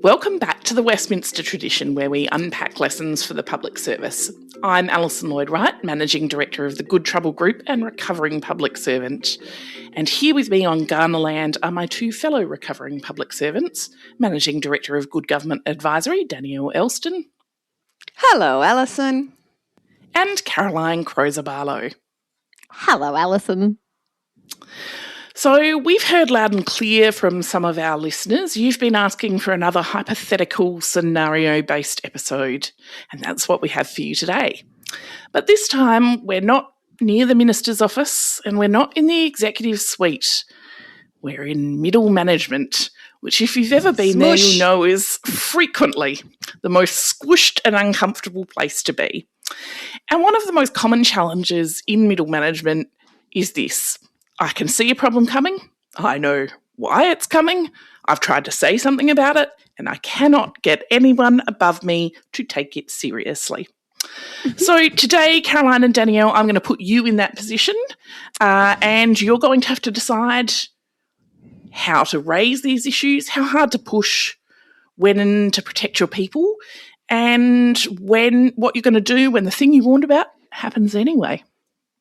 Welcome back to the Westminster tradition where we unpack lessons for the public service. I'm Alison Lloyd-Wright, Managing Director of the Good Trouble Group and recovering public servant. And here with me on Ghana land are my two fellow recovering public servants, Managing Director of Good Government Advisory, Danielle Elston. Hello, Alison. And Caroline Crozer-Barlow. Hello, Alison. So we've heard loud and clear from some of our listeners, you've been asking for another hypothetical scenario-based episode, and that's what we have for you today. But this time we're not near the Minister's office and we're not in the executive suite. We're in middle management, which if you've ever been there, you'll know is frequently the most squished and uncomfortable place to be. And one of the most common challenges in middle management is this. I can see a problem coming, I know why it's coming, I've tried to say something about it, and I cannot get anyone above me to take it seriously. So today, Caroline and Danielle, I'm going to put you in that position, and you're going to have to decide how to raise these issues, how hard to push, when to protect your people, and what you're going to do when the thing you warned about happens anyway.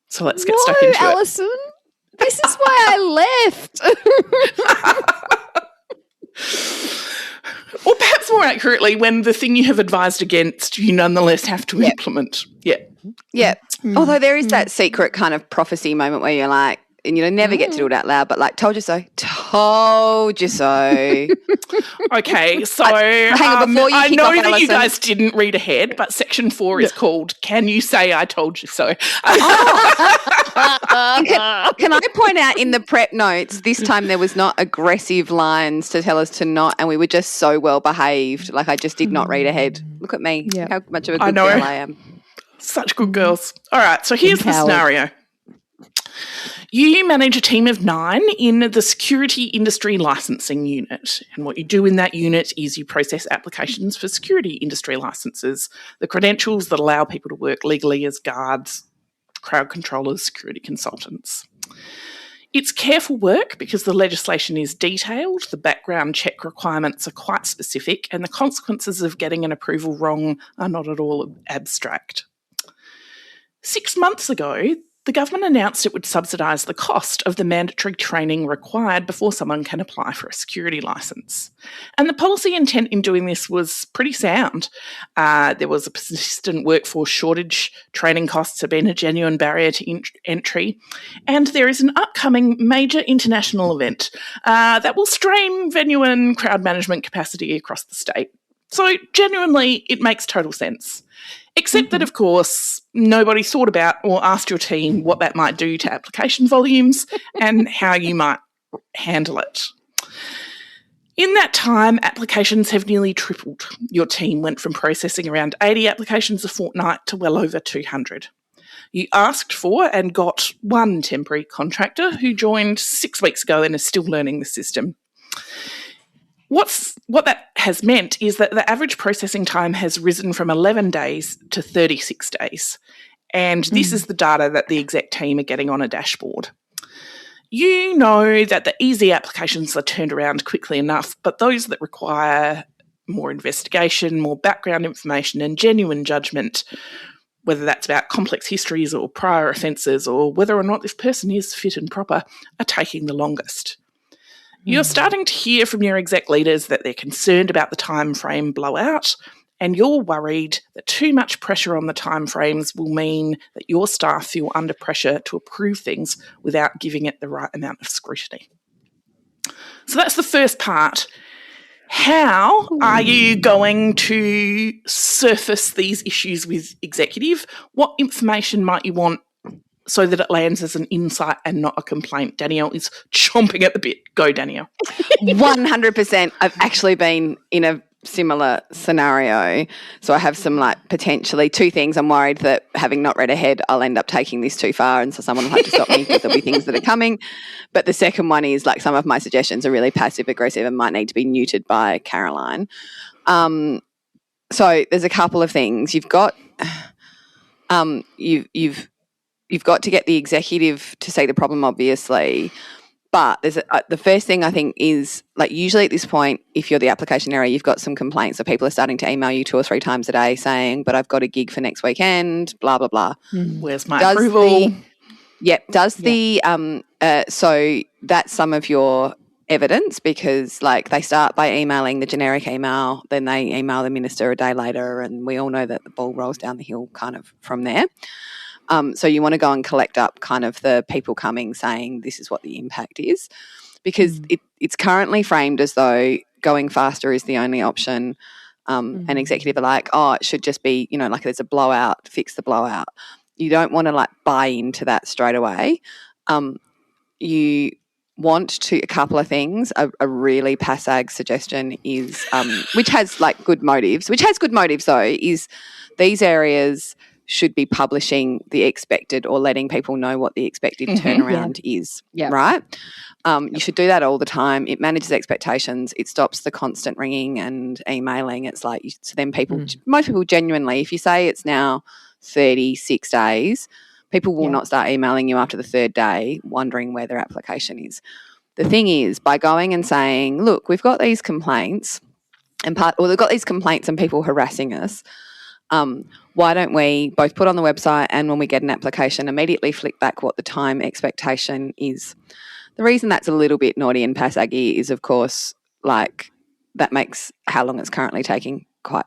So let's get stuck into Alison. This is why I left. Or perhaps more accurately, when the thing you have advised against, you nonetheless have to implement. Yeah. Yeah. Although there is that secret kind of prophecy moment where you're like, and you never get to do it out loud, but like, told you so. Told you so. Okay, so hang on, before you I kick know off, that Alison, you guys didn't read ahead, but section 4 is called Can You Say I Told You So? Can I point out in the prep notes, this time there was not aggressive lines to tell us to not, and we were just so well behaved. Like I just did not read ahead. Look at me, how much of a good girl I am. Such good girls. All right, so here's the scenario. You manage a team of 9 in the security industry licensing unit. And what you do in that unit is you process applications for security industry licenses, the credentials that allow people to work legally as guards, crowd controllers, security consultants. It's careful work because the legislation is detailed, the background check requirements are quite specific, and the consequences of getting an approval wrong are not at all abstract. 6 months ago, the government announced it would subsidise the cost of the mandatory training required before someone can apply for a security licence. And the policy intent in doing this was pretty sound. There was a persistent workforce shortage, training costs have been a genuine barrier to entry, and there is an upcoming major international event that will strain venue and crowd management capacity across the state. So genuinely, it makes total sense. Except that, of course, nobody thought about or asked your team what that might do to application volumes and how you might handle it. In that time, applications have nearly tripled. Your team went from processing around 80 applications a fortnight to well over 200. You asked for and got one temporary contractor who joined 6 weeks ago and is still learning the system. What that has meant is that the average processing time has risen from 11 days to 36 days. And this is the data that the exec team are getting on a dashboard. You know that the easy applications are turned around quickly enough, but those that require more investigation, more background information and genuine judgment, whether that's about complex histories or prior offences or whether or not this person is fit and proper, are taking the longest. You're starting to hear from your exec leaders that they're concerned about the time frame blowout, and you're worried that too much pressure on the time frames will mean that your staff feel under pressure to approve things without giving it the right amount of scrutiny. So that's the first part. How are you going to surface these issues with executive? What information might you want so that it lands as an insight and not a complaint? Danielle is chomping at the bit. Go, Danielle. 100%. I've actually been in a similar scenario. So I have some potentially 2 things. I'm worried that having not read ahead, I'll end up taking this too far, and so someone will have to stop me because there'll be things that are coming. But the second one is some of my suggestions are really passive aggressive and might need to be neutered by Caroline. So there's a couple of things. You've got you've got to get the executive to see the problem, obviously. But there's the first thing I think is, like, usually at this point, if you're the application area, you've got some complaints. So people are starting to email you 2 or 3 times a day saying, but I've got a gig for next weekend, blah, blah, blah. Where's my approval? So that's some of your evidence, because, like, they start by emailing the generic email, then they email the minister a day later, and we all know that the ball rolls down the hill kind of from there. So you want to go and collect up kind of the people coming saying this is what the impact is, because it's currently framed as though going faster is the only option. An executive are like, oh, it should just be, you know, like there's a blowout, fix the blowout. You don't want to, like, buy into that straight away. You want to, a couple of things, a really PASAG suggestion is, which has good motives though, is these areas should be publishing the expected, or letting people know what the expected turnaround is, right? You should do that all the time. It manages expectations. It stops the constant ringing and emailing. It's like, so then most people genuinely, if you say it's now 36 days, people will not start emailing you after the 3rd day wondering where their application is. The thing is, by going and saying, look, we've got these complaints and they've got these complaints and people harassing us, why don't we both put on the website, and when we get an application, immediately flick back what the time expectation is. The reason that's a little bit naughty and PASAGgy is, of course, like, that makes how long it's currently taking quite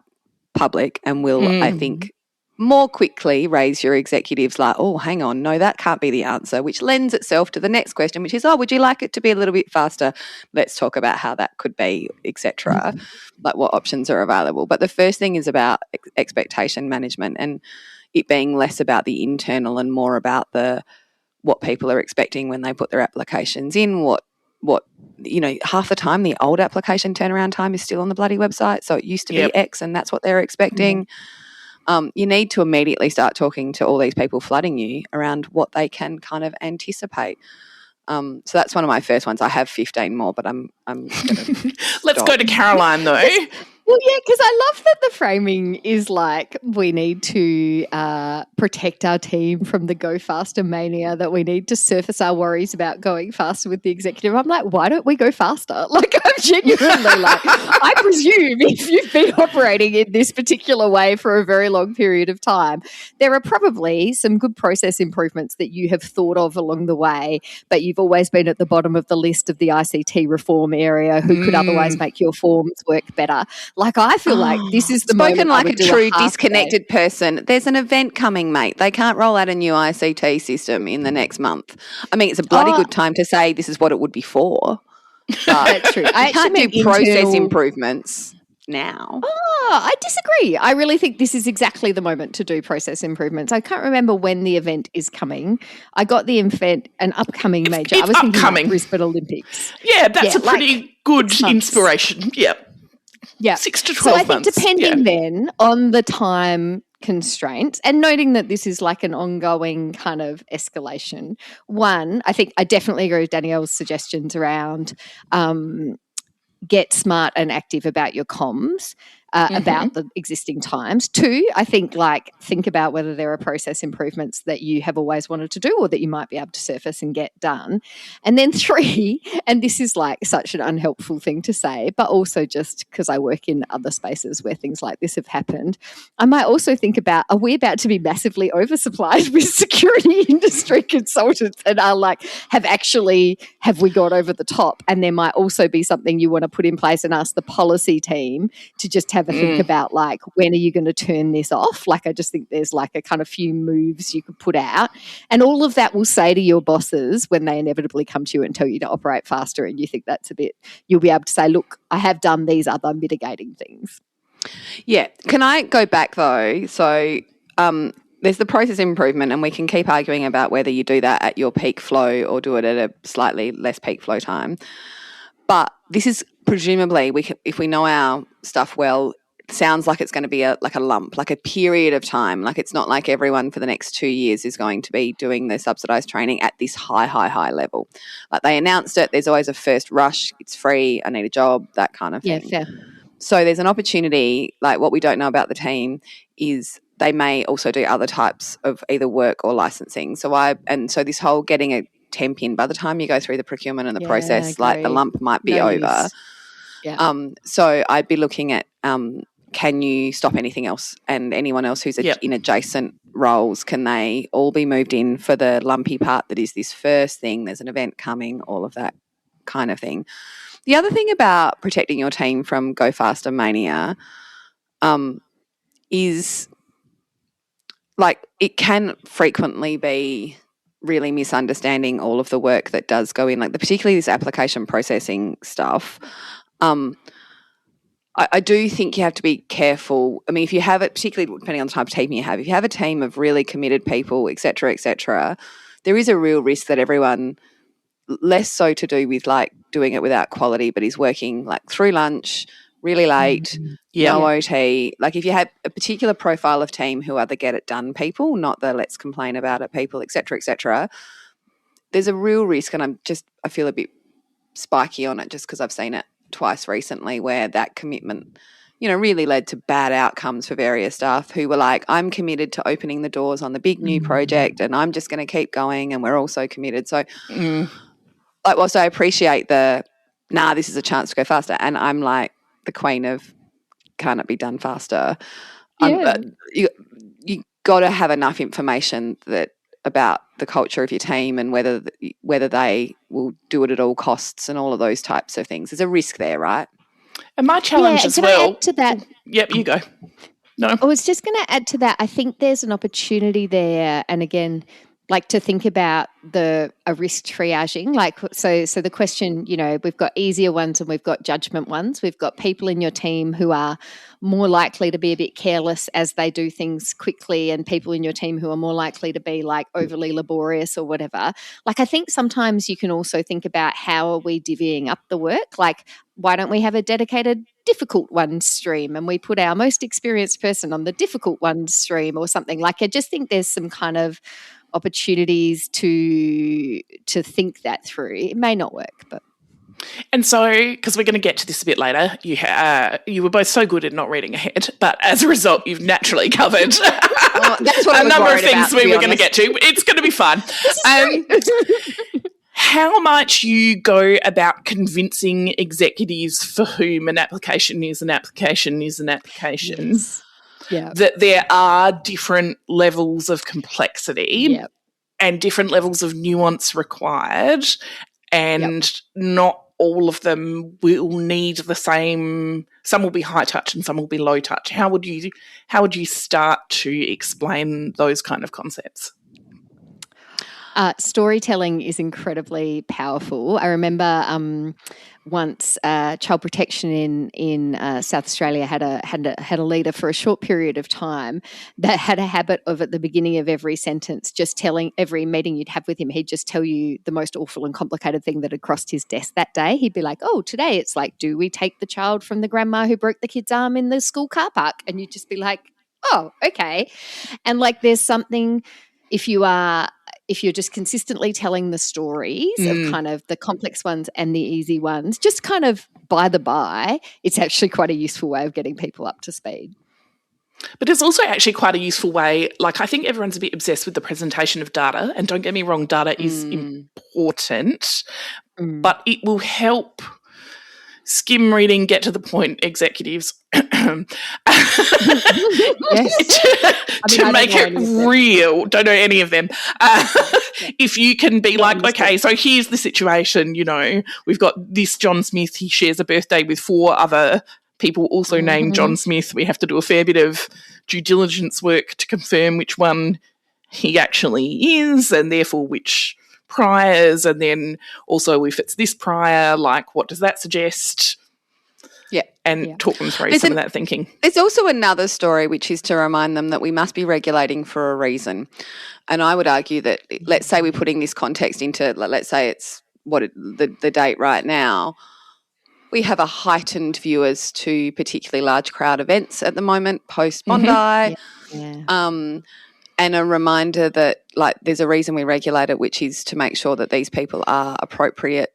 public, and will, I think, more quickly raise your executives like, oh, hang on, no, that can't be the answer, which lends itself to the next question, which is, oh, would you like it to be a little bit faster? Let's talk about how that could be, etc., like what options are available. But the first thing is about expectation management, and it being less about the internal and more about what people are expecting when they put their applications in, what you know, half the time the old application turnaround time is still on the bloody website, so it used to be X and that's what they're expecting. You need to immediately start talking to all these people flooding you around what they can kind of anticipate. So that's one of my first ones. I have 15 more, but I'm going to Let's go to Caroline, though. Well, yeah, because I love that the framing is like, we need to protect our team from the go faster mania, that we need to surface our worries about going faster with the executive. I'm like, why don't we go faster? Like, I'm genuinely like, I presume if you've been operating in this particular way for a very long period of time, there are probably some good process improvements that you have thought of along the way, but you've always been at the bottom of the list of the ICT reform area who could otherwise make your forms work better. Like, I feel like this is the spoken moment like a true disconnected person. There's an event coming, mate. They can't roll out a new ICT system in the next month. I mean, it's a bloody good time to say this is what it would be for. But that's true. I can't do process improvements now. Oh, I disagree. I really think this is exactly the moment to do process improvements. I can't remember when the event is coming. I got the event, an upcoming major. I was thinking like Brisbane Olympics. Yeah, that's a pretty good inspiration. Yeah. Yeah. 6 to 12 months. So I think depending then on the time constraints, and noting that this is like an ongoing kind of escalation, one, I think I definitely agree with Danielle's suggestions around get smart and active about your comms, about the existing times. 2, I think think about whether there are process improvements that you have always wanted to do or that you might be able to surface and get done. And then 3, and this is like such an unhelpful thing to say, but also just because I work in other spaces where things like this have happened, I might also think about, are we about to be massively oversupplied with security industry consultants that are like, have we got over the top? And there might also be something you want to put in place and ask the policy team to just have a think about, like, when are you going to turn this off? Like, I just think there's like a kind of few moves you could put out, and all of that will say to your bosses when they inevitably come to you and tell you to operate faster, and you think that's a bit, you'll be able to say, look, I have done these other mitigating things. Yeah. Can I go back though? So there's the process improvement, and we can keep arguing about whether you do that at your peak flow or do it at a slightly less peak flow time. But this is presumably, if we know our stuff well, it sounds like it's going to be like a lump, like a period of time. Like, it's not like everyone for the next 2 years is going to be doing the subsidised training at this high level. Like, they announced it. There's always a first rush. It's free. I need a job, that kind of thing. Yeah, fair. So there's an opportunity, like what we don't know about the team is they may also do other types of either work or licensing. So this whole getting a temp in, by the time you go through the procurement and the process, like the lump might be No over. use. Yeah. So I'd be looking at can you stop anything else, and anyone else who's in adjacent roles, can they all be moved in for the lumpy part that is this first thing? There's an event coming, all of that kind of thing. The other thing about protecting your team from go faster mania is like it can frequently be really misunderstanding all of the work that does go in, like particularly this application processing stuff. I do think you have to be careful. I mean, if you have it, particularly depending on the type of team you have, if you have a team of really committed people, et cetera, there is a real risk that everyone, less so to do with like doing it without quality, but is working like through lunch, really late, no OT. Like if you have a particular profile of team who are the get it done people, not the let's complain about it people, et cetera, there's a real risk, and I feel a bit spiky on it just because I've seen it twice recently where that commitment, really led to bad outcomes for various staff who were like, I'm committed to opening the doors on the big new project and I'm just going to keep going, and we're all so committed. So like, whilst I appreciate this is a chance to go faster, and I'm like the queen of can't it be done faster? You got to have enough information about the culture of your team and whether they will do it at all costs and all of those types of things. There's a risk there, right? And my challenge as well. I add to that? Yep, you go. No. I was just going to add to that. I think there's an opportunity there, and again, like to think about a risk triaging. Like, so the question, we've got easier ones and we've got judgment ones. We've got people in your team who are more likely to be a bit careless as they do things quickly, and people in your team who are more likely to be like overly laborious or whatever. Like, I think sometimes you can also think about how are we divvying up the work? Like, why don't we have a dedicated difficult one stream and we put our most experienced person on the difficult one stream or something? Like, I just think there's some kind of opportunities to think that through. It may not work, but. And so, because we're going to get to this a bit later, you were both so good at not reading ahead, but as a result, you've naturally covered that's what a number of things we were going to get to. It's going to be fun. How might you go about convincing executives for whom an application is an application is an application? Yes. Yeah. That there are different levels of complexity and different levels of nuance required, and not all of them will need the same. Some will be high touch and some will be low touch. How would you start to explain those kind of concepts? Storytelling is incredibly powerful. I remember once child protection in South Australia had a leader for a short period of time that had a habit of, at the beginning of every sentence, just telling every meeting you'd have with him, he'd just tell you the most awful and complicated thing that had crossed his desk that day. He'd be like, oh, today it's like, do we take the child from the grandma who broke the kid's arm in the school car park? And you'd just be like, oh, okay. And like, there's something, if you're just consistently telling the stories of kind of the complex ones and the easy ones, just kind of by the by, it's actually quite a useful way of getting people up to speed. But it's also actually quite a useful way. Like, I think everyone's a bit obsessed with the presentation of data, and don't get me wrong, data is important, but it will help skim reading, get to the point executives to make it real. Don't know any of them. If you can be like, okay, so here's the situation, we've got this John Smith, he shares a birthday with 4 other people also named John Smith. We have to do a fair bit of due diligence work to confirm which one he actually is, and therefore which priors, and then also if it's this prior, like what does that suggest? And talk them through some of that thinking. There's also another story, which is to remind them that we must be regulating for a reason. And I would argue that, let's say we're putting this context into, let's say it's the date right now, we have a heightened view as to particularly large crowd events at the moment, post-Bondi, and a reminder that there's a reason we regulate it, which is to make sure that these people are appropriate,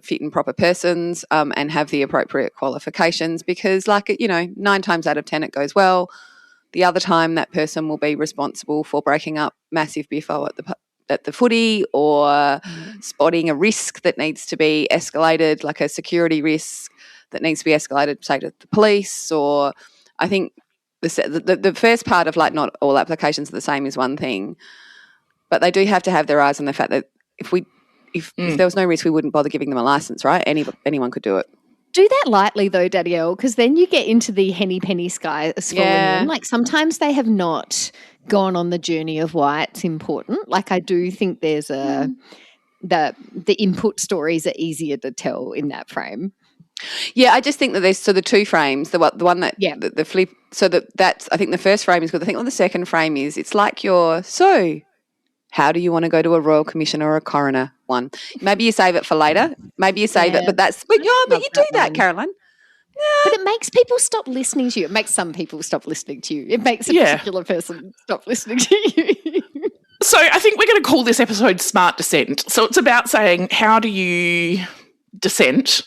fit and proper persons, and have the appropriate qualifications, because 9 times out of 10 it goes well. The other time that person will be responsible for breaking up massive biffo at the footy, or spotting a risk that needs to be escalated, like a security risk that needs to be escalated, say, to the police. Or I think the first part of like not all applications are the same is one thing, but they do have to have their eyes on the fact that if there was no risk, we wouldn't bother giving them a license, right? Anyone could do it. Do that lightly though, Danielle, because then you get into the Henny Penny sky falling in. Like sometimes they have not gone on the journey of why it's important. Like I do think there's the input stories are easier to tell in that frame. Yeah, I just think that there's the two frames, the one that the flip. So that's I think the first frame is good. I think the second frame is it's like how do you want to go to a royal commission or a coroner one? Maybe you save it for later. Maybe you save it, but you do that, Caroline. Yeah. But it makes people stop listening to you. It makes some people stop listening to you. It makes a particular person stop listening to you. So I think we're going to call this episode Smart Dissent. So it's about saying how do you dissent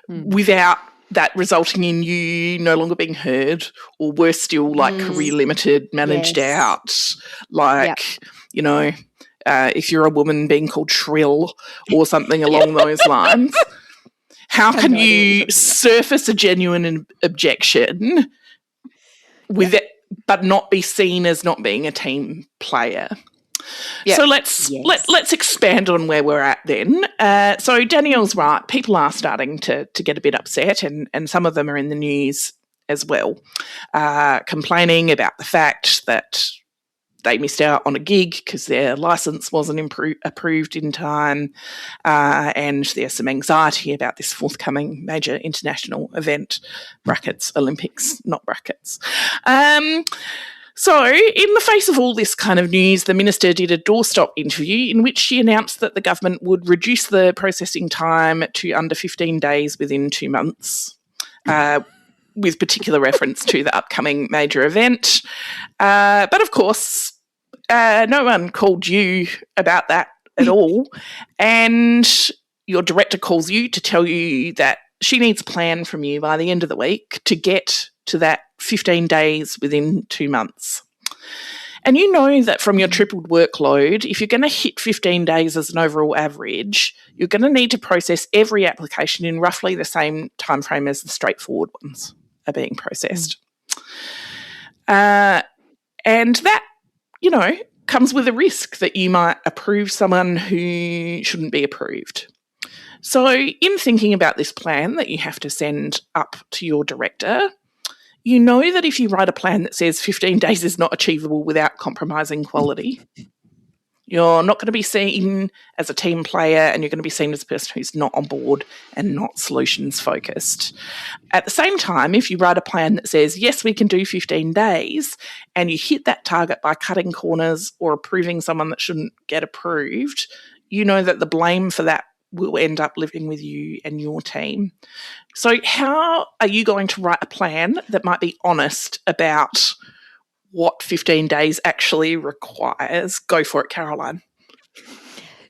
without that resulting in you no longer being heard, or worse still, like career limited, managed out, like, you know, if you're a woman being called shrill or something along those lines. How can you surface a genuine objection with it, but not be seen as not being a team player? Yep. So let's expand on where we're at then. So Danielle's right. People are starting to get a bit upset, and some of them are in the news as well, complaining about the fact that they missed out on a gig because their licence wasn't approved in time, and there's some anxiety about this forthcoming major international event, brackets, Olympics, not brackets. So in the face of all this kind of news, the minister did a doorstop interview in which she announced that the government would reduce the processing time to under 15 days within 2 months, with particular reference to the upcoming major event. But of course, no one called you about that at all. And your director calls you to tell you that she needs a plan from you by the end of the week to get to that 15 days within 2 months. And you know that from your tripled workload, if you're going to hit 15 days as an overall average, you're going to need to process every application in roughly the same time frame as the straightforward ones are being processed. And that, you know, comes with a risk that you might approve someone who shouldn't be approved. So in thinking about this plan that you have to send up to your director, you know that if you write a plan that says 15 days is not achievable without compromising quality, you're not going to be seen as a team player, and you're going to be seen as a person who's not on board and not solutions focused. At the same time, if you write a plan that says, yes, we can do 15 days, and you hit that target by cutting corners or approving someone that shouldn't get approved, you know that the blame for that will end up living with you and your team. So how are you going to write a plan that might be honest about what 15 days actually requires? Go for it, Caroline.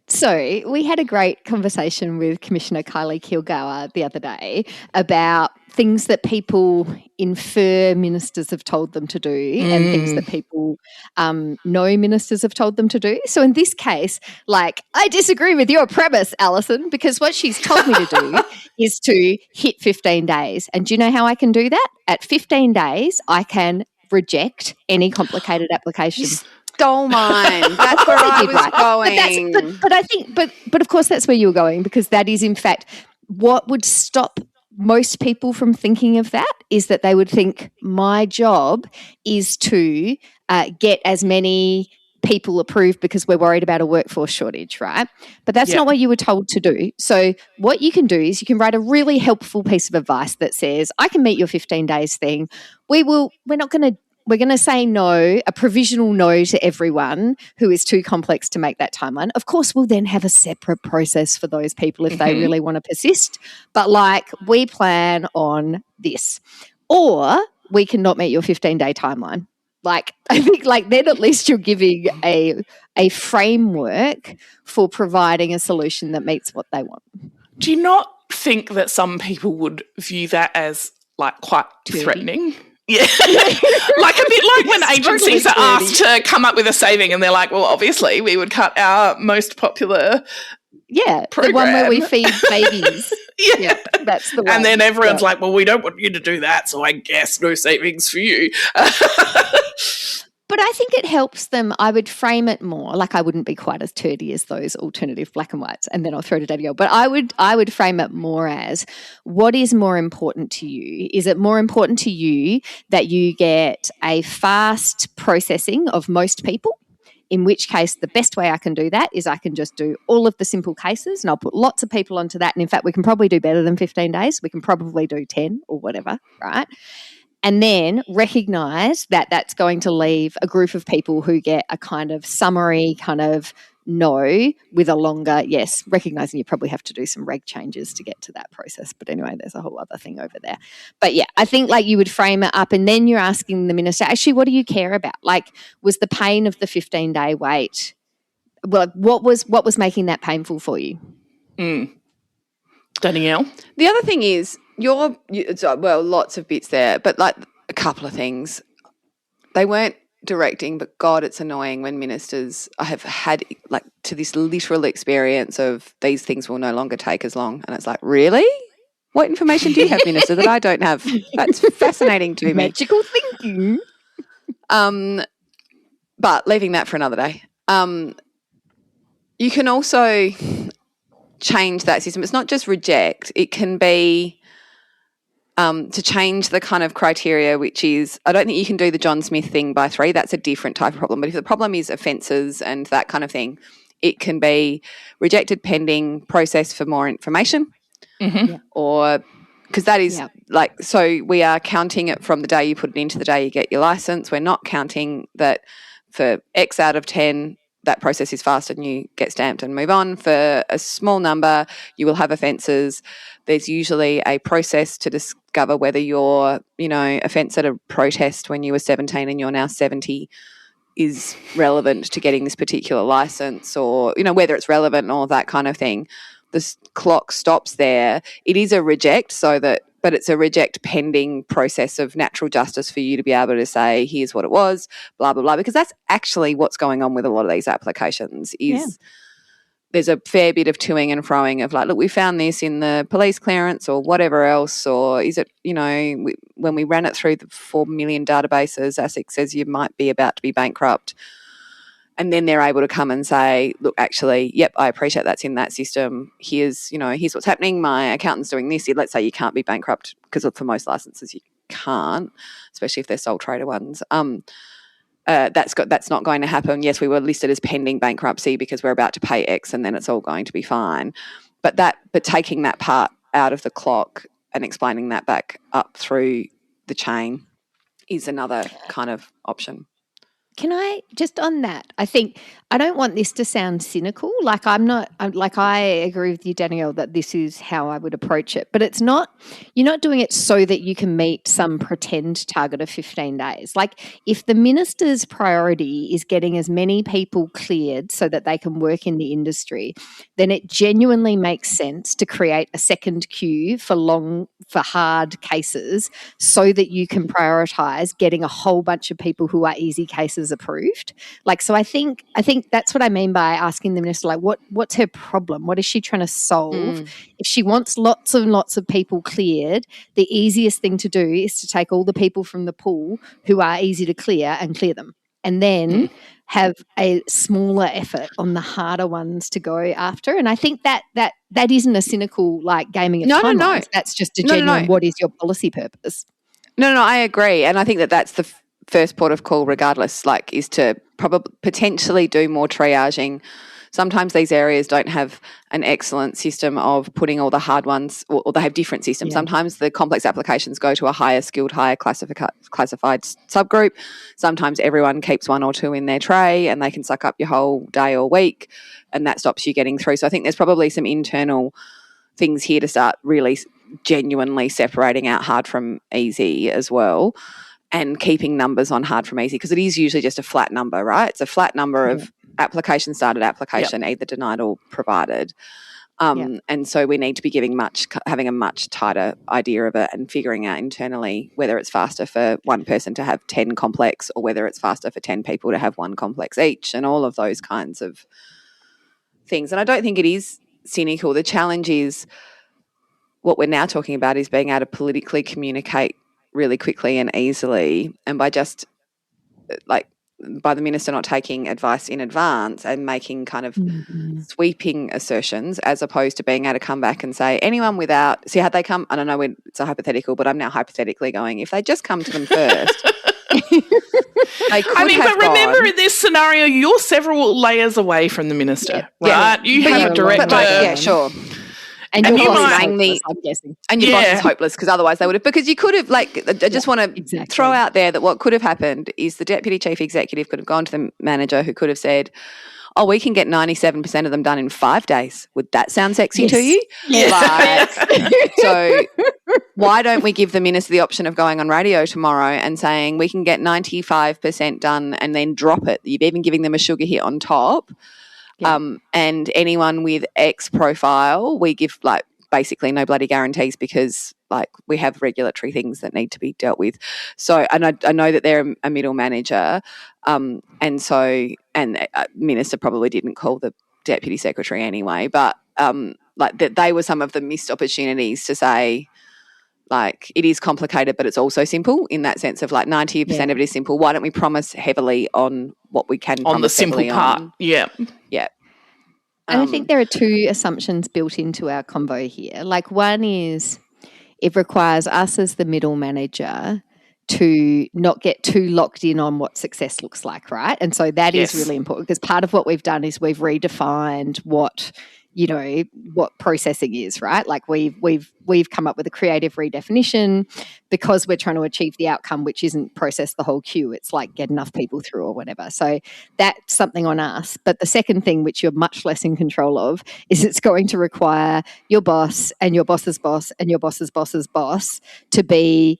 So we had a great conversation with Commissioner Kylie Kilgour the other day about things that people infer ministers have told them to do and things that people know ministers have told them to do. So in this case, like, I disagree with your premise, Alison, because what she's told me to do is to hit 15 days. And do you know how I can do that? At 15 days, I can reject any complicated application. Stole mine. That's where I was going. But I think, but of course that's where you're going, because that is in fact what would stop most people from thinking of that is that they would think my job is to get as many people approved because we're worried about a workforce shortage, right? But that's not what you were told to do. So what you can do is you can write a really helpful piece of advice that says, I can meet your 15 days thing. We're going to say no, a provisional no to everyone who is too complex to make that timeline. Of course, we'll then have a separate process for those people if they really want to persist. But like, we plan on this. Or we cannot meet your 15-day timeline. Like, I think like then at least you're giving a framework for providing a solution that meets what they want. Do you not think that some people would view that as like quite threatening? Yeah. Like a bit like when agencies are asked to come up with a saving and they're like, well, obviously we would cut our most popular program. The one where we feed babies. Yeah, that's the one. And then everyone's like, well, we don't want you to do that, so I guess no savings for you. But I think it helps them. I would frame it more, like I wouldn't be quite as turdy as those alternative black and whites, and then I'll throw to Danielle. But I would frame it more as, what is more important to you? Is it more important to you that you get a fast processing of most people? In which case, the best way I can do that is I can just do all of the simple cases and I'll put lots of people onto that. And in fact, we can probably do better than 15 days. We can probably do 10 or whatever, right? And then recognise that that's going to leave a group of people who get a kind of summary kind of no with a longer yes, recognising you probably have to do some reg changes to get to that process. But anyway, there's a whole other thing over there. But yeah, I think like you would frame it up and then you're asking the minister, actually, what do you care about? Like, was the pain of the 15-day wait, well, what was making that painful for you? Danielle? The other thing is, lots of bits there, but like a couple of things. They weren't directing, but God, it's annoying when ministers, I have had like to this literal experience of these things will no longer take as long. And it's like, really? What information do you have, minister, that I don't have? That's fascinating to me. Magical thinking. But leaving that for another day. You can also change that system. It's not just reject. It can be to change the kind of criteria, which is, I don't think you can do the John Smith thing by 3. That's a different type of problem. But if the problem is offences and that kind of thing, it can be rejected pending process for more information. Or because that is like, so we are counting it from the day you put it into the day you get your licence. We're not counting that for X out of 10 that process is fast and you get stamped and move on. For a small number, you will have offences. There's usually a process to discover whether your, offence at a protest when you were 17 and you're now 70 is relevant to getting this particular licence, or, whether it's relevant and all of that kind of thing. The clock stops there. It is a reject, but it's a reject pending process of natural justice for you to be able to say, here's what it was, blah, blah, blah, because that's actually what's going on with a lot of these applications is there's a fair bit of toing and froing of like, look, we found this in the police clearance or whatever else, or is it, when we ran it through the 4 million databases, ASIC says you might be about to be bankrupt. And then they're able to come and say, look, actually, yep, I appreciate that's in that system. Here's what's happening. My accountant's doing this. Let's say you can't be bankrupt, because for most licenses you can't, especially if they're sole trader ones. That's not going to happen. Yes, we were listed as pending bankruptcy because we're about to pay X and then it's all going to be fine. But taking that part out of the clock and explaining that back up through the chain is another kind of option. Can I just on that? I think I don't want this to sound cynical. Like I agree with you, Danielle, that this is how I would approach it. But it's not. You're not doing it so that you can meet some pretend target of 15 days. Like if the minister's priority is getting as many people cleared so that they can work in the industry, then it genuinely makes sense to create a second queue for hard cases so that you can prioritise getting a whole bunch of people who are easy cases approved. Like, so I think that's what I mean by asking the minister, like, what's her problem? What is she trying to solve? If she wants lots and lots of people cleared, the easiest thing to do is to take all the people from the pool who are easy to clear and clear them. And then have a smaller effort on the harder ones to go after. And I think that isn't a cynical like gaming of timelines. No. That's just a genuine what is your policy purpose? No, I agree. And I think that's the first port of call regardless, like, is to potentially do more triaging. Sometimes these areas don't have an excellent system of putting all the hard ones, or they have different systems. Yeah. Sometimes the complex applications go to a higher skilled, higher classified subgroup. Sometimes everyone keeps one or two in their tray and they can suck up your whole day or week, and that stops you getting through. So I think there's probably some internal things here to start really genuinely separating out hard from easy as well, and keeping numbers on hard from easy, because it is usually just a flat number, right? It's a flat number of application started, application either denied or provided. And so we need to be having a much tighter idea of it and figuring out internally whether it's faster for one person to have 10 complex or whether it's faster for 10 people to have one complex each, and all of those kinds of things. And I don't think it is cynical. The challenge is what we're now talking about is being able to politically communicate really quickly and easily, and by the minister not taking advice in advance and making kind of sweeping assertions, as opposed to being able to come back and say, anyone without, see, had they come, I don't know, it's a hypothetical, but I'm now hypothetically going, if they just come to them first, they could have but remember in this scenario, you're several layers away from the minister, right? Yeah. You have a director. Sure. And your boss is hopeless, I'm guessing. And your boss is hopeless because otherwise they would have. Because you could have, I just want to throw out there that what could have happened is the deputy chief executive could have gone to the manager who could have said, oh, we can get 97% of them done in 5 days. Would that sound sexy to you? Yes. So why don't we give the minister the option of going on radio tomorrow and saying we can get 95% done and then drop it? You're even giving them a sugar hit on top. Yeah. And anyone with X profile, we give basically no bloody guarantees because we have regulatory things that need to be dealt with. So, and I know that they're a middle manager, and minister probably didn't call the deputy secretary anyway, but that they were some of the missed opportunities to say, it is complicated, but it's also simple in that sense of 90% of it is simple. Why don't we promise heavily on what we can on the simple part? Yeah. And I think there are two assumptions built into our convo here. One is it requires us as the middle manager to not get too locked in on what success looks like, right? And so that is really important because part of what we've done is we've redefined what processing is, right? We've come up with a creative redefinition because we're trying to achieve the outcome, which isn't process the whole queue. It's get enough people through or whatever. So that's something on us. But the second thing, which you're much less in control of, is it's going to require your boss and your boss's boss and your boss's boss's boss to be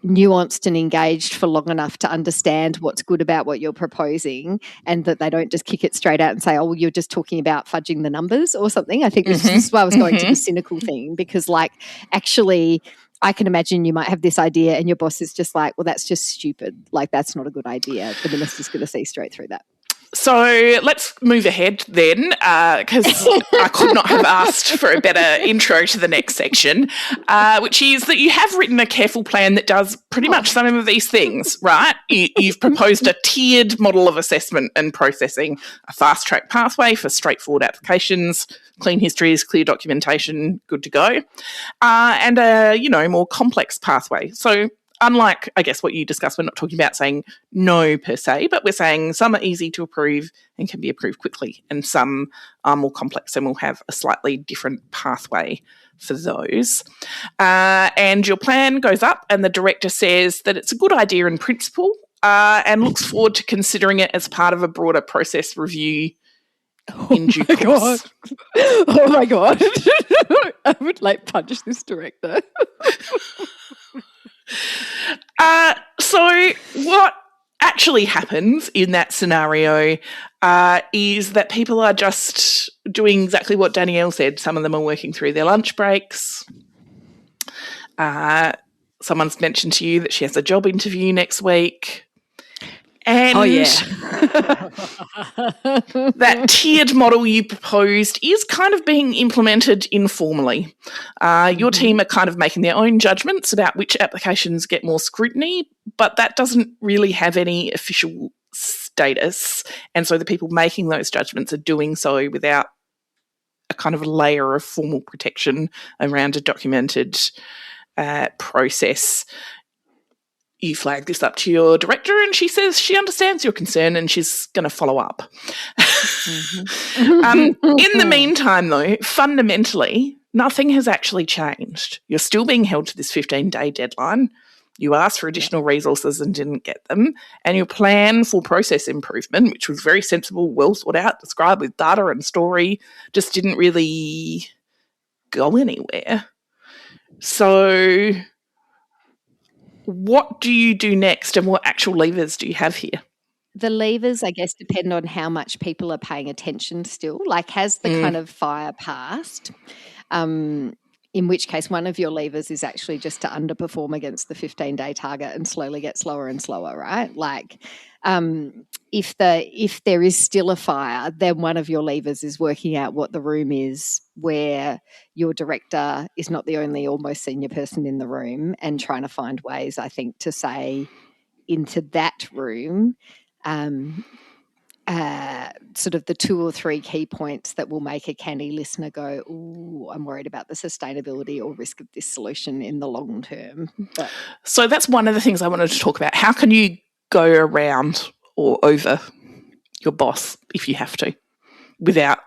nuanced and engaged for long enough to understand what's good about what you're proposing and that they don't just kick it straight out and say, oh, well, you're just talking about fudging the numbers or something. I think this is why I was going to the cynical thing because actually I can imagine you might have this idea and your boss is just well, that's just stupid. That's not a good idea. The minister's going to see straight through that. So let's move ahead then, because I could not have asked for a better intro to the next section, which is that you have written a careful plan that does pretty much some of these things, right? You've proposed a tiered model of assessment and processing, a fast-track pathway for straightforward applications, clean histories, clear documentation, good to go, and a more complex pathway. So unlike, I guess, what you discussed, we're not talking about saying no per se, but we're saying some are easy to approve and can be approved quickly, and some are more complex and will have a slightly different pathway for those. And your plan goes up and the director says that it's a good idea in principle and looks forward to considering it as part of a broader process review in due course. Oh my God. I would punch this director. So what actually happens in that scenario is that people are just doing exactly what Danielle said. Some of them are working through their lunch breaks. Someone's mentioned to you that she has a job interview next week. And that tiered model you proposed is kind of being implemented informally. Your team are kind of making their own judgments about which applications get more scrutiny, but that doesn't really have any official status. And so the people making those judgments are doing so without a kind of layer of formal protection around a documented process. You flag this up to your director and she says she understands your concern and she's going to follow up. In the meantime, though, fundamentally, nothing has actually changed. You're still being held to this 15-day deadline. You asked for additional resources and didn't get them. And your plan for process improvement, which was very sensible, well thought out, described with data and story, just didn't really go anywhere. So what do you do next and what actual levers do you have here? the levers, I guess, depend on how much people are paying attention still. Like, has the kind of fire passed? In which case, one of your levers is actually just to underperform against the 15-day target and slowly get slower and slower, right? Like, if there is still a fire, then one of your levers is working out what the room is where your director is not the only almost senior person in the room, and trying to find ways, I think, to say into that room, sort of the 2 or 3 key points that will make a canny listener go, ooh, I'm worried about the sustainability or risk of this solution in the long term. But so that's one of the things I wanted to talk about. How can you go around or over your boss if you have to without...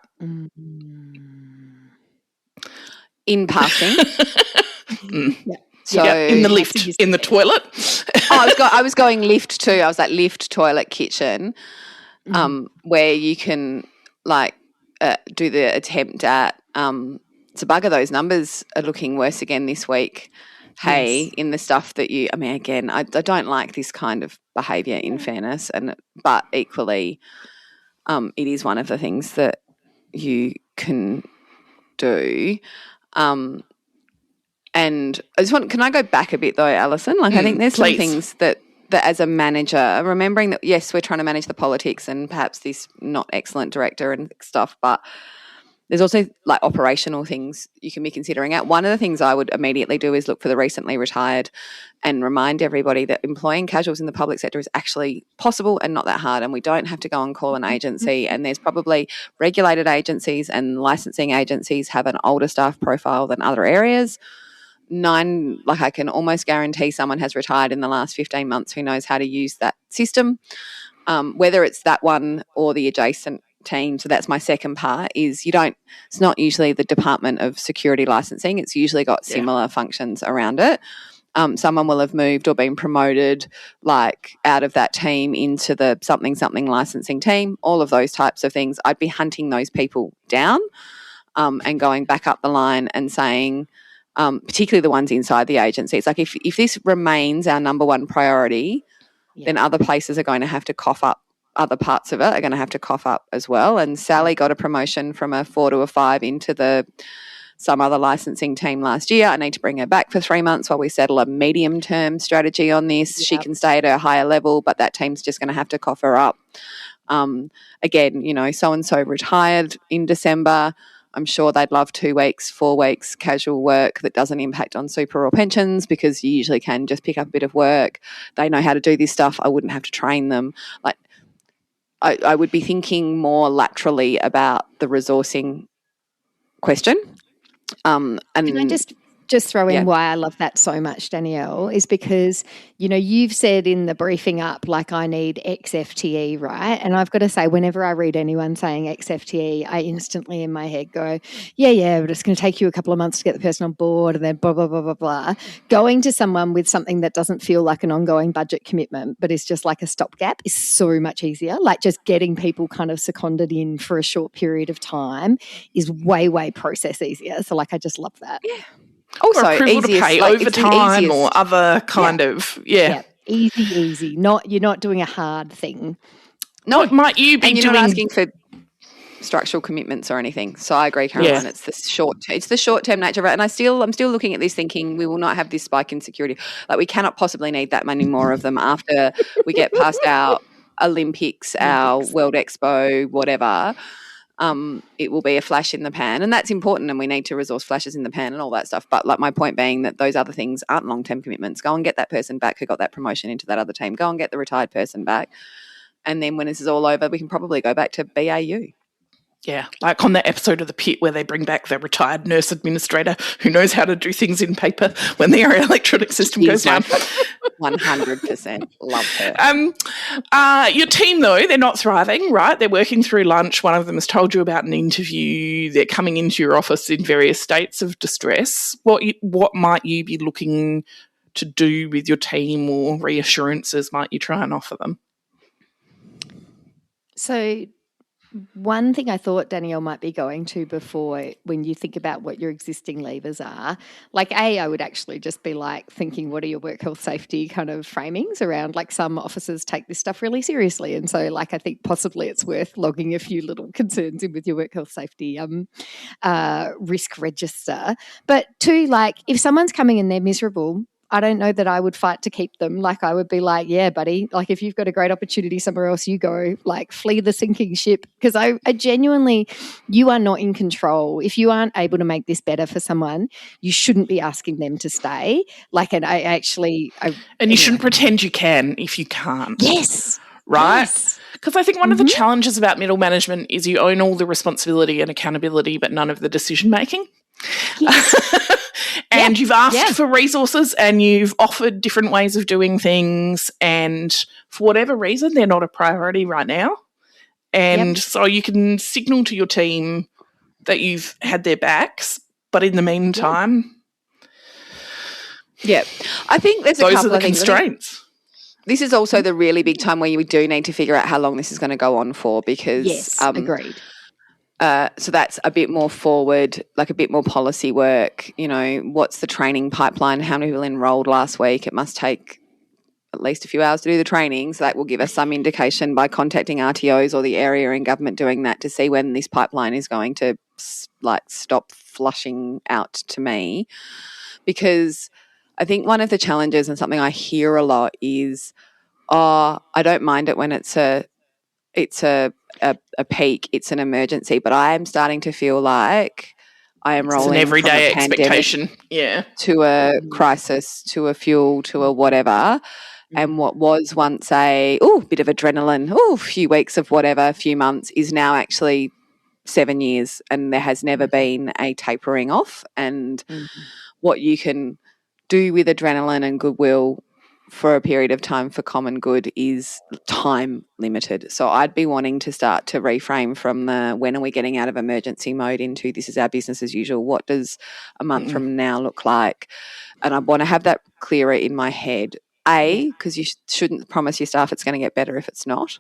In passing. Yeah. So in the lift, in the toilet. I was going lift too. I was like lift, toilet, kitchen, where you can like do the attempt at. It's a bugger. Those numbers are looking worse again this week. Hey, yes. In the stuff that you, I mean, again, I don't like this kind of behaviour. In fairness, but equally, it is one of the things that you can do. And I just can I go back a bit though, Alison? Like, I think there's some things that as a manager, remembering that, yes, we're trying to manage the politics and perhaps this not excellent director and stuff, but there's also like operational things you can be considering. One of the things I would immediately do is look for the recently retired and remind everybody that employing casuals in the public sector is actually possible and not that hard, and we don't have to go and call an agency, and there's probably regulated agencies and licensing agencies have an older staff profile than other areas. I can almost guarantee someone has retired in the last 15 months who knows how to use that system, whether it's that one or the adjacent team. So that's my second part is it's not usually the Department of Security Licensing. It's usually got similar functions around it. Someone will have moved or been promoted like out of that team into the something licensing team, all of those types of things. I'd be hunting those people down and going back up the line and saying, particularly the ones inside the agency. It's like if this remains our number one priority, then other places are going to have to cough up, other parts of it are going to have to cough up as well. And Sally got a promotion from a 4 to a 5 into some other licensing team last year. I need to bring her back for 3 months while we settle a medium-term strategy on this. Yep. She can stay at a higher level, but that team's just going to have to cough her up. Again, so-and-so retired in December. I'm sure they'd love 2 weeks, 4 weeks casual work that doesn't impact on super or pensions, because you usually can just pick up a bit of work. They know how to do this stuff. I wouldn't have to train them. Like, I would be thinking more laterally about the resourcing question. And can I just throw in why I love that so much, Danielle, is because, you've said in the briefing up, like, I need X FTE, right? And I've got to say, whenever I read anyone saying X FTE, I instantly in my head go, but it's going to take you a couple of months to get the person on board, and then blah, blah, blah, blah, blah. Going to someone with something that doesn't feel like an ongoing budget commitment, but is just like a stopgap, is so much easier. Like, just getting people kind of seconded in for a short period of time is way, way process easier. So, like, I just love that. Yeah. Also, or approval to pay overtime or other kind of easy. You're not doing a hard thing. No, what might you be and you're doing? not asking for structural commitments or anything. So I agree, Caroline. It's the short term nature of it. And I'm still looking at this thinking we will not have this spike in security. Like, we cannot possibly need that many more of them after we get past our Olympics, our World Expo, whatever. It will be a flash in the pan, and that's important, and we need to resource flashes in the pan and all that stuff. But like, my point being that those other things aren't long-term commitments. Go and get that person back who got that promotion into that other team. Go and get the retired person back. And then when this is all over, we can probably go back to BAU. Yeah, like on that episode of The Pit where they bring back the retired nurse administrator who knows how to do things in paper when their electronic system goes down. 100%. Love her. Your team, though, they're not thriving, right? They're working through lunch. One of them has told you about an interview. They're coming into your office in various states of distress. What might you be looking to do with your team, or reassurances might you try and offer them? So One thing I thought Danielle might be going to before, when you think about what your existing levers are, like I would actually just be like thinking, what are your work health safety kind of framings around, like some officers take this stuff really seriously. And so like I think possibly it's worth logging a few little concerns in with your work health safety risk register. But two, like if someone's coming and they're miserable, I don't know that I would fight to keep them. Like I would be like, yeah, buddy, like if you've got a great opportunity somewhere else, you go, like flee the sinking ship. Because I genuinely, you are not in control. If you aren't able to make this better for someone, you shouldn't be asking them to stay. Like, and you shouldn't pretend you can if you can't. Yes. Right? Yes. Because I think one of the challenges about middle management is you own all the responsibility and accountability, but none of the decision making. Yes. And you've asked for resources and you've offered different ways of doing things, and for whatever reason, they're not a priority right now. And so you can signal to your team that you've had their backs, but in the meantime... Yeah. I think there's a couple those are the of things. constraints. This is also the really big time where you do need to figure out how long this is going to go on for, because agreed. So that's a bit more forward, like a bit more policy work. You know, what's the training pipeline? How many people enrolled last week? It must take at least a few hours to do the training, so that will give us some indication by contacting RTOs or the area in government doing that to see when this pipeline is going to stop flushing out to me. Because I think one of the challenges and something I hear a lot is, I don't mind it when it's a peak, it's an emergency, but I am starting to feel like I am rolling an everyday from a expectation, to a crisis, to a fuel, to a whatever. And what was once a bit of adrenaline, a few weeks of whatever, a few months, is now actually 7 years, and there has never been a tapering off. And what you can do with adrenaline and goodwill for a period of time for common good is time limited. So I'd be wanting to start to reframe from the when are we getting out of emergency mode into this is our business as usual. What does a month from now look like? And I want to have that clearer in my head. Because you shouldn't promise your staff it's going to get better if it's not.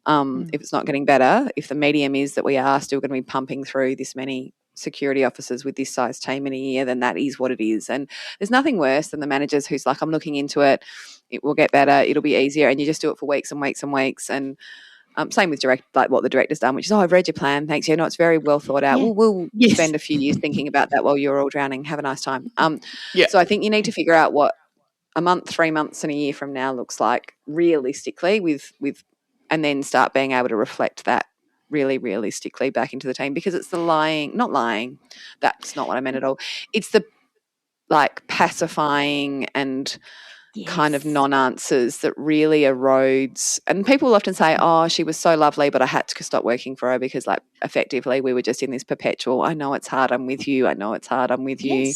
If it's not getting better, if the medium is that we are still going to be pumping through this many security officers with this size team in a year, then that is what it is. And there's nothing worse than the managers who's like, I'm looking into it, it will get better, it'll be easier, and you just do it for weeks and weeks and weeks. And same with like what the director's done, which is, I've read your plan, thanks. Yeah, no, it's very well thought out. We'll spend a few years thinking about that while you're all drowning. Have a nice time. So I think you need to figure out what a month, 3 months and a year from now looks like realistically with and then start being able to reflect that really realistically back into the team, because it's the not lying, that's not what I meant at all. It's the like pacifying and kind of non-answers that really erodes. And people often say, she was so lovely, but I had to stop working for her because like effectively we were just in this perpetual, I know it's hard, I'm with you, I know it's hard, I'm with you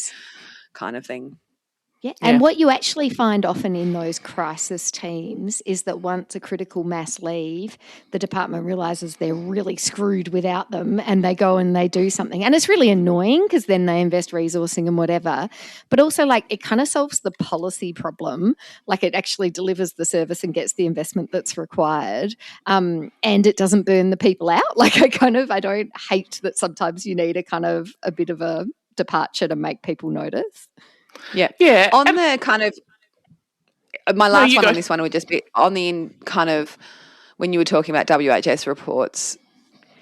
kind of thing. Yeah. And what you actually find often in those crisis teams is that once a critical mass leave, the department realises they're really screwed without them, and they go and they do something. And it's really annoying because then they invest resourcing and whatever. But also, like, it kind of solves the policy problem. Like, it actually delivers the service and gets the investment that's required. And it doesn't burn the people out. Like, I don't hate that sometimes you need a bit of a departure to make people notice. Yeah. On the kind of my last one on this one would just be on the kind of when you were talking about WHS reports.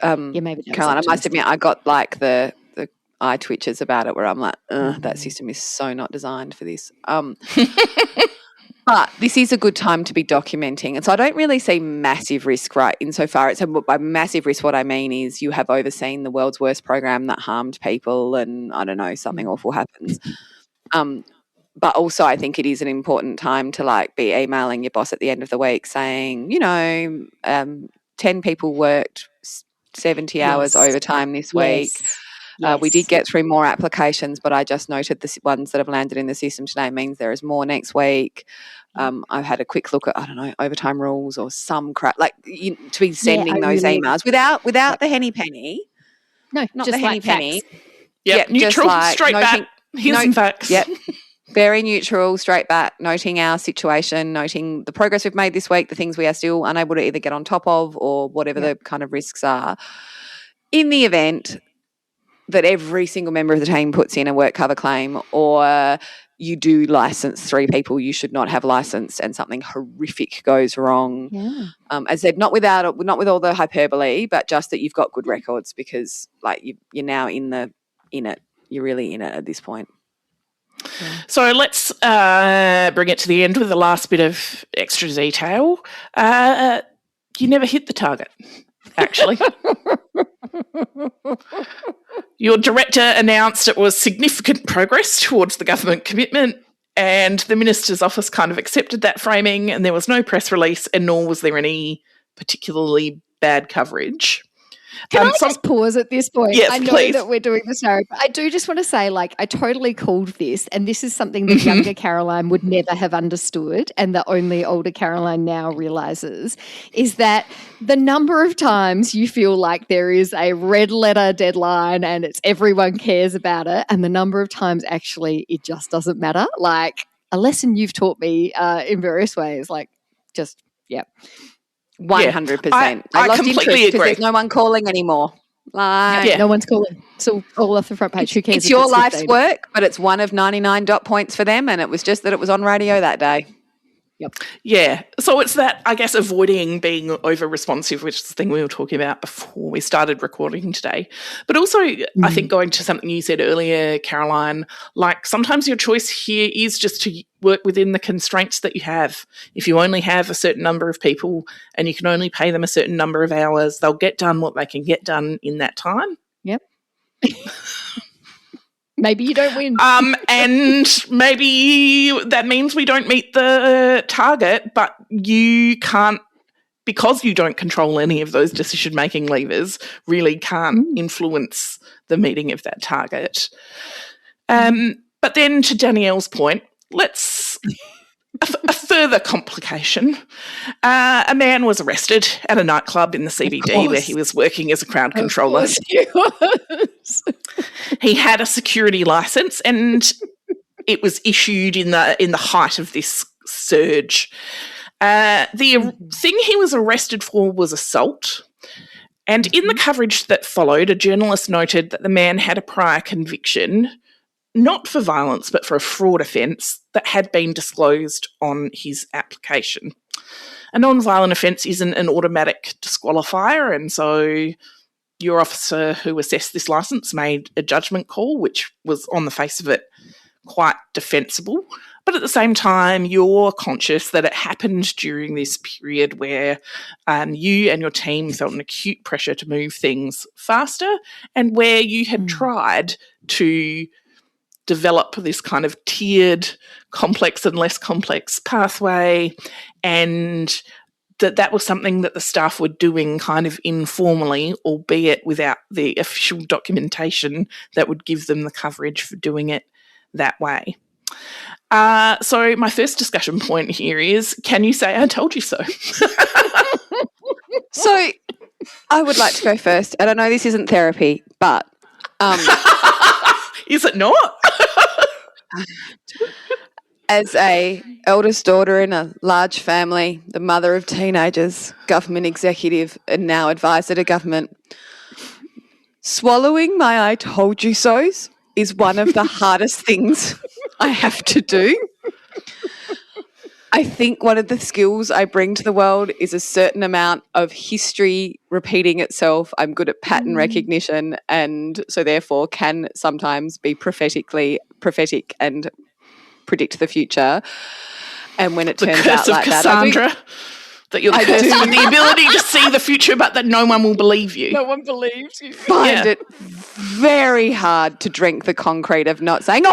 Maybe Caroline, I must admit I got like the eye twitches about it where I'm like, that system is so not designed for this. But this is a good time to be documenting. And so I don't really see massive risk, right, insofar. So by massive risk, what I mean is you have overseen the world's worst program that harmed people and, I don't know, something awful happens. But also I think it is an important time to like be emailing your boss at the end of the week saying, 10 people worked 70 hours overtime this week. We did get through more applications, but I just noted the ones that have landed in the system today means there is more next week. I've had a quick look at, I don't know, overtime rules or some crap, like to be sending those emails without the Henny Penny. No, not just the Henny like Penny. Neutral, straight back. Here's some facts. Yep. very neutral, straight back, noting our situation, noting the progress we've made this week, the things we are still unable to either get on top of or whatever the kind of risks are. In the event that every single member of the team puts in a work cover claim, or you do license 3 people you should not have licensed and something horrific goes wrong. Yeah. As I said, not with all the hyperbole, but just that you've got good records, because like you're now in it. You're really in it at this point. Yeah. So let's bring it to the end with the last bit of extra detail. You never hit the target, actually. Your director announced it was significant progress towards the government commitment, and the minister's office kind of accepted that framing, and there was no press release, and nor was there any particularly bad coverage. Can I just pause at this point? Yes, I know please. that we're doing this now, but I do just want to say, like, I totally called this, and this is something that younger Caroline would never have understood, and the only older Caroline now realises, is that the number of times you feel like there is a red letter deadline and it's everyone cares about it, and the number of times actually it just doesn't matter. Like, a lesson you've taught me in various ways, like, just, yeah. 100%. I lost completely interest because agree. there's no one calling anymore. No one's calling. So all off the front page. Who cares? It's your life's work, but it's one of 99 dot points for them, and it was just that it was on radio that day. Yep. Yeah. So it's that, I guess, avoiding being over-responsive, which is the thing we were talking about before we started recording today. But also, I think going to something you said earlier, Caroline, like sometimes your choice here is just to work within the constraints that you have. If you only have a certain number of people and you can only pay them a certain number of hours, they'll get done what they can get done in that time. Yep. Maybe you don't win. And maybe that means we don't meet the target, but you can't, because you don't control any of those decision-making levers, really can't influence the meeting of that target. But then to Danielle's point, a further complication. A man was arrested at a nightclub in the CBD where he was working as a crowd controller. Of course he was. He had a security license, and it was issued in the height of this surge. The thing he was arrested for was assault. And in the coverage that followed, a journalist noted that the man had a prior conviction, not for violence, but for a fraud offence that had been disclosed on his application. A non-violent offence isn't an automatic disqualifier, and so your officer who assessed this licence made a judgment call, which was on the face of it quite defensible. But at the same time, you're conscious that it happened during this period where you and your team felt an acute pressure to move things faster, and where you had tried to develop this kind of tiered complex and less complex pathway, and that was something that the staff were doing kind of informally, albeit without the official documentation that would give them the coverage for doing it that way. So my first discussion point here is, can you say I told you so? So I would like to go first, and I know this isn't therapy, but is it not? As a eldest daughter in a large family, the mother of teenagers, government executive, and now advisor to government, swallowing my I told you so's is one of the hardest things I have to do. I think one of the skills I bring to the world is a certain amount of history repeating itself. I'm good at pattern recognition, and so therefore can sometimes be prophetic and predict the future. And when it turns out like Cassandra, that you're cursed with the ability to see the future, but that no one will believe you. No one believes you. Find it very hard to drink the concrete of not saying, oh,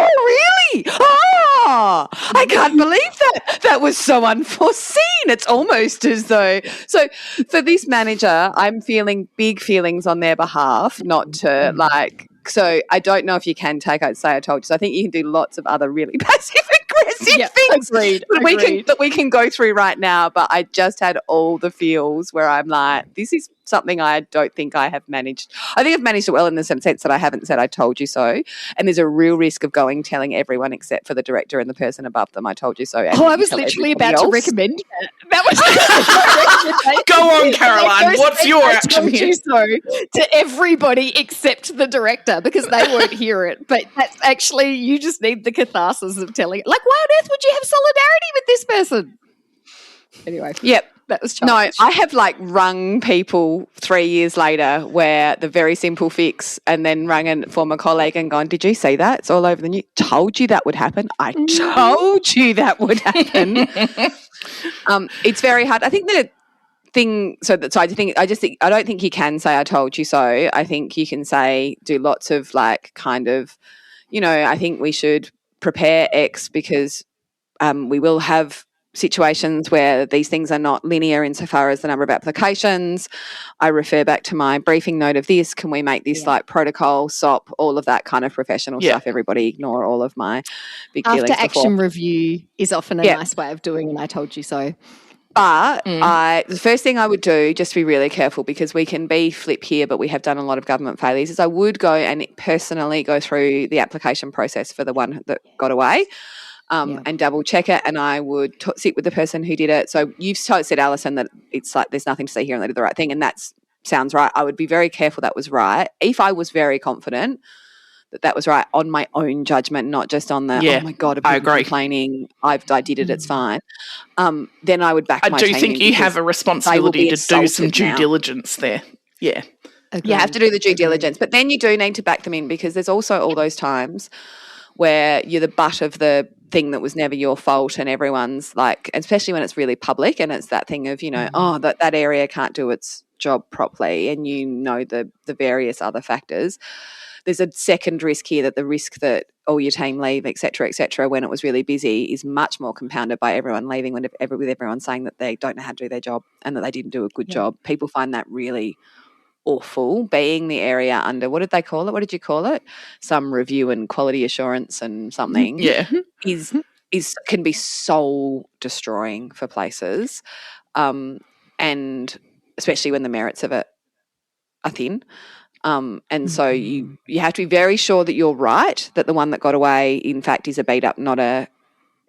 really? Oh, I can't believe that. That was so unforeseen. It's almost as though. So for this manager, I'm feeling big feelings on their behalf, not to like. So I don't know if you can take, I'd say I told you. So I think you can do lots of other really passive aggressive six things that we can go through right now, but I just had all the feels where I'm like, this is something I don't think I have managed. I think I've managed it well in the sense that I haven't said I told you so, and there's a real risk of telling everyone except for the director and the person above them I told you so. I was literally about to recommend that. That was go on, Caroline. What's your action here? To everybody except the director, because they won't hear it. But that's actually, you just need the catharsis of telling it. Like, why on earth would you have solidarity with this person? Anyway. Yep. That was childish. No, I have rung people 3 years later where the very simple fix, and then rung a former colleague and gone, did you see that? It's all over the news. Told you that would happen. I told you that would happen. It's very hard. I think that I don't think you can say I told you so. I think you can say, do lots of I think we should prepare X because we will have situations where these things are not linear insofar as the number of applications. I refer back to my briefing note of this. Can we make this protocol, SOP, all of that kind of professional stuff? Everybody ignore all of my big dealings After action review is often a nice way of doing an I told you so. But the first thing I would do, just to be really careful, because we can be flip here, but we have done a lot of government failures, is I would go and personally go through the application process for the one that got away. And double check it, and I would sit with the person who did it. So you've said, Alison, that it's there's nothing to see here and they did the right thing, and that sounds right. I would be very careful that was right. If I was very confident that was right on my own judgment, not just on the, oh my God, I agree. Complaining, I did it, it's fine. Then I would back my team. I do think you have a responsibility to do some due diligence there. Yeah. Agreed. You have to do the due diligence, but then you do need to back them in, because there's also all those times where you're the butt of the thing that was never your fault, and everyone's especially when it's really public, and it's that thing of, that area can't do its job properly, and the various other factors. There's a second risk here, that the risk that all your team leave, et cetera, when it was really busy, is much more compounded by everyone leaving, with everyone saying that they don't know how to do their job and that they didn't do a good job. People find that really awful, being the area under, what did they call it? What did you call it? Some review and quality assurance and something. Yeah. Can be soul destroying for places. And especially when the merits of it are thin. And so you have to be very sure that you're right, that the one that got away, in fact, is a beat up, not a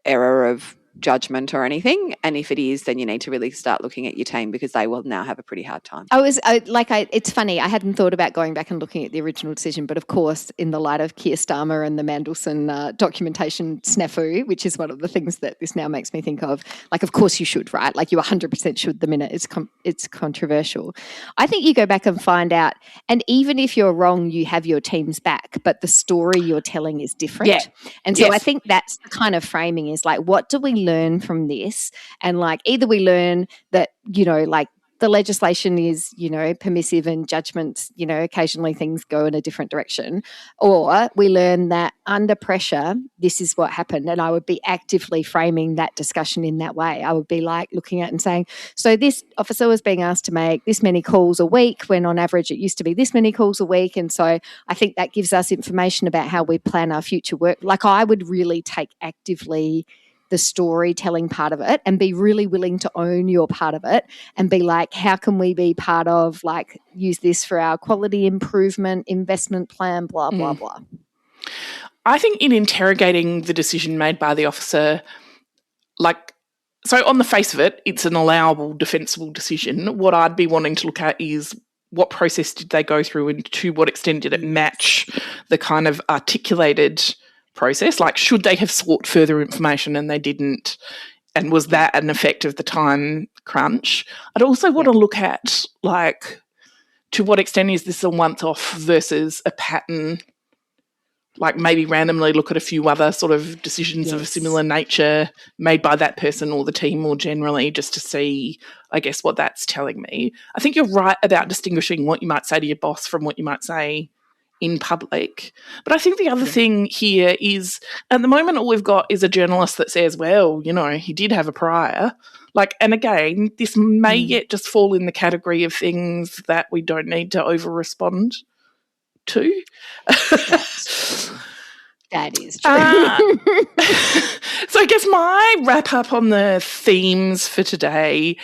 error of judgment or anything. And if it is, then you need to really start looking at your team, because they will now have a pretty hard time. It's funny, I hadn't thought about going back and looking at the original decision, but of course, in the light of Keir Starmer and the Mandelson documentation snafu, which is one of the things that this now makes me think of course you should, right? You 100% should the minute it's controversial. I think you go back and find out, and even if you're wrong, you have your team's back, but the story you're telling is different. Yeah. And so I think that's the kind of framing, is what do we learn from this? And either we learn that, the legislation is, permissive, and judgments, occasionally things go in a different direction, or we learn that under pressure, this is what happened. And I would be actively framing that discussion in that way. I would be looking at and saying, so this officer was being asked to make this many calls a week, when on average it used to be this many calls a week. And so I think that gives us information about how we plan our future work. I would really take actively the storytelling part of it, and be really willing to own your part of it, and be how can we be part of, use this for our quality improvement, investment plan, blah, blah, blah. I think in interrogating the decision made by the officer, so on the face of it, it's an allowable, defensible decision. What I'd be wanting to look at is, what process did they go through, and to what extent did it match the kind of articulated process? Should they have sought further information and they didn't? And was that an effect of the time crunch? I'd also want to look at, to what extent is this a once-off versus a pattern? Maybe randomly look at a few other sort of decisions of a similar nature made by that person or the team more generally, just to see, I guess, what that's telling me. I think you're right about distinguishing what you might say to your boss from what you might say in public. But I think the other thing here is, at the moment, all we've got is a journalist that says, well, he did have a prior. And again, this may yet just fall in the category of things that we don't need to over-respond to. That is true. So I guess my wrap up on the themes for today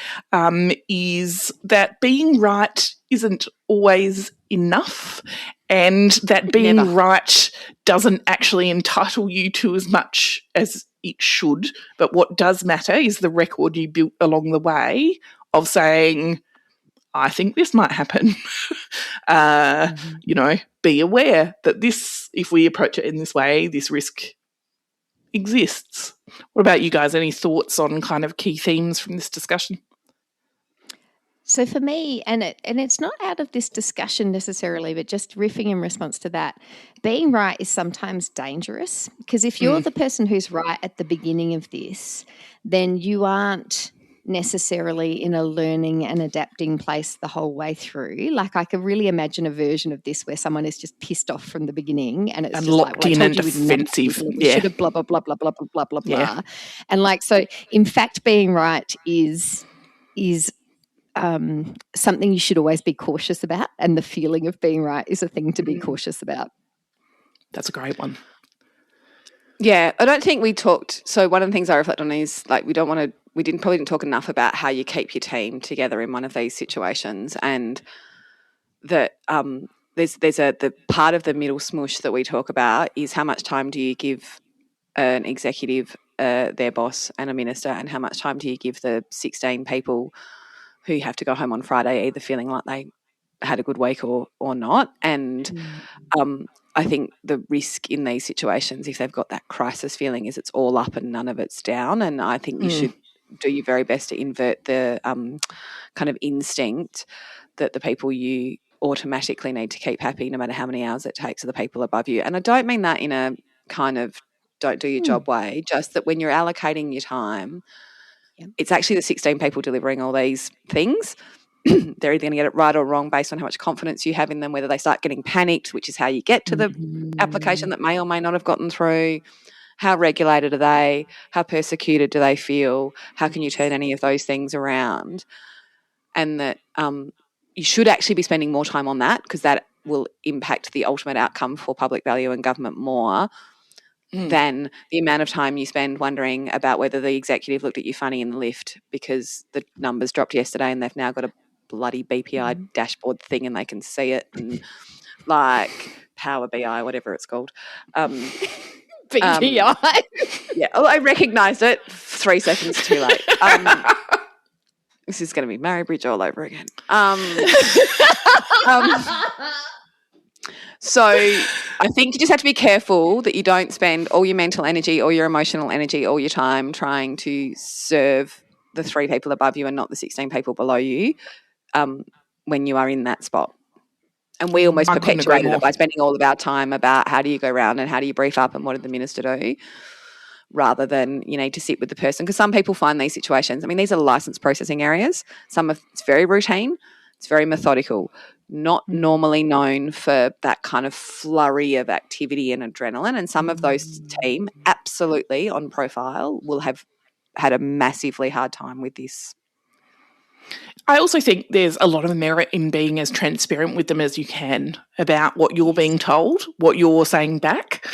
is that being right isn't always enough, and that being right doesn't actually entitle you to as much as it should. But what does matter is the record you built along the way of saying, I think this might happen. Be aware that this, if we approach it in this way, this risk exists. What about you guys? Any thoughts on kind of key themes from this discussion? So for me, and it's not out of this discussion necessarily, but just riffing in response to that, being right is sometimes dangerous, because if you're the person who's right at the beginning of this, then you aren't necessarily in a learning and adapting place the whole way through. Like, I can really imagine a version of this where someone is just pissed off from the beginning and it's just locked in and defensive. We should have blah, blah, blah, blah, blah, blah, blah, blah. And like, so in fact, being right is something you should always be cautious about, and the feeling of being right is a thing to be cautious about. That's a great one. Yeah, I don't think we talked. So one of the things I reflect on is like we probably didn't talk enough about how you keep your team together in one of these situations, and that there's the part of the middle smoosh that we talk about is how much time do you give an executive, their boss, and a minister, and how much time do you give the 16 people who have to go home on Friday either feeling like they had a good week or not. And I think the risk in these situations, if they've got that crisis feeling, is it's all up and none of it's down. And I think you should do your very best to invert the kind of instinct that the people you automatically need to keep happy no matter how many hours it takes are the people above you. And I don't mean that in a kind of don't do your job way, just that when you're allocating your time, it's actually the 16 people delivering all these things. They're either going to get it right or wrong based on how much confidence you have in them, whether they start getting panicked, which is how you get to the application that may or may not have gotten through. How regulated are they? How persecuted do they feel? How can you turn any of those things around? And that you should actually be spending more time on that, because that will impact the ultimate outcome for public value and government more than the amount of time you spend wondering about whether the executive looked at you funny in the lift because the numbers dropped yesterday and they've now got a bloody BPI dashboard thing and they can see it, and like Power BI, whatever it's called. BPI? Yeah, I recognised it 3 seconds too late. This is going to be Mary Bridge all over again. So I think you just have to be careful that you don't spend all your mental energy or your emotional energy, all your time trying to serve the 3 people above you and not the 16 people below you when you are in that spot. And we almost perpetuated it by spending all of our time about how do you go around and how do you brief up and what did the minister do, rather than you need to sit with the person. Because some people find these situations, I mean, these are licence processing areas. It's very routine. It's very methodical, not normally known for that kind of flurry of activity and adrenaline. And some of those team absolutely on profile will have had a massively hard time with this. I also think there's a lot of merit in being as transparent with them as you can about what you're being told, what you're saying back,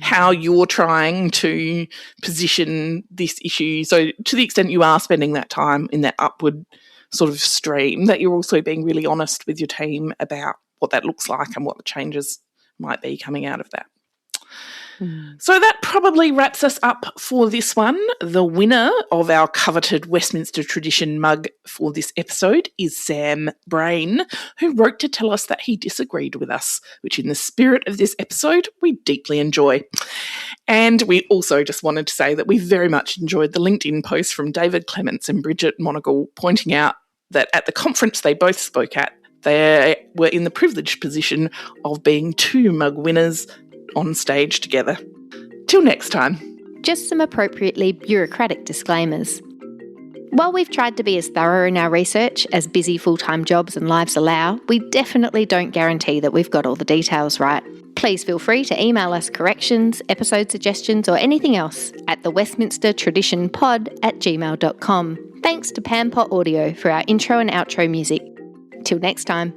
how you're trying to position this issue. So to the extent you are spending that time in that upward sort of stream, that you're also being really honest with your team about what that looks like and what the changes might be coming out of that. So that probably wraps us up for this one. The winner of our coveted Westminster Tradition mug for this episode is Sam Brain, who wrote to tell us that he disagreed with us, which in the spirit of this episode, we deeply enjoy. And we also just wanted to say that we very much enjoyed the LinkedIn post from David Clements and Bridget Monagle pointing out that at the conference they both spoke at, they were in the privileged position of being 2 mug winners on stage together. Till next time. Just some appropriately bureaucratic disclaimers. While we've tried to be as thorough in our research as busy full-time jobs and lives allow, we definitely don't guarantee that we've got all the details right. Please feel free to email us corrections, episode suggestions or anything else at thewestminstertraditionpod@gmail.com. Thanks to Pampot Audio for our intro and outro music. Till next time.